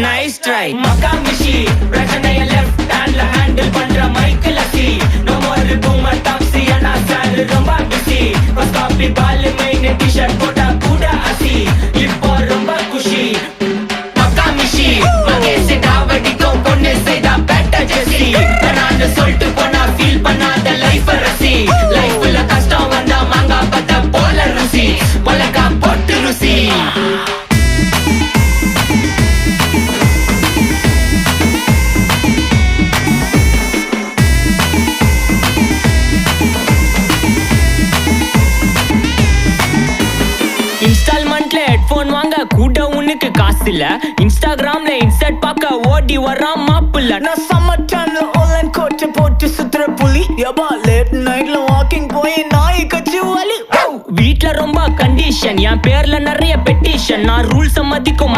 nice try மகாமிஷி பிரச்சனைய left ஹேண்ட்ல handle பண்ற மைக்கேல் அசி நோ மோர் பூமர் டாக்ஸி அண்ணா சார் ரொம்ப பிஸி ஃபர்ஸ்ட் காப்பி பால் மெயின் டி-ஷர்ட் போட்டா கூட அசி இப்போ ரொம்ப குஷி மகாமிஷி மகேஷ் டாவடிக்கும் பொண்ணு செய்தா பெட்டர் ஜெசி நான் சொல்லிட்டு போனா ஃபீல் பண்ணாத லைஃப் ரசி லைஃப்ல கஷ்டம் வந்தா மாங்கா பத்த போல ருசி உலகா போட்டு ருசி இன்ஸ்டால்மெண்ட்ல ஹெட்போன் வாங்க கூட உனக்கு காசு இல்ல இன்ஸ்டாகிராம்ல இன்ஸ்டன்ட் பார்க்க ஓடி வரான் மாப்பிள்ள நான் சம்மர் டைம்ல ஆன்லைன் கோட்டை போட்டு சுத்துற புலி யபா லேட் நைட்ல வாக்கிங் போய் நாய் கச்சி வலி வீட்ல ரொம்ப கண்டிஷன் என் பேர்ல நிறைய பெட்டிஷன் நான் ரூல்ஸ் மதிக்கும்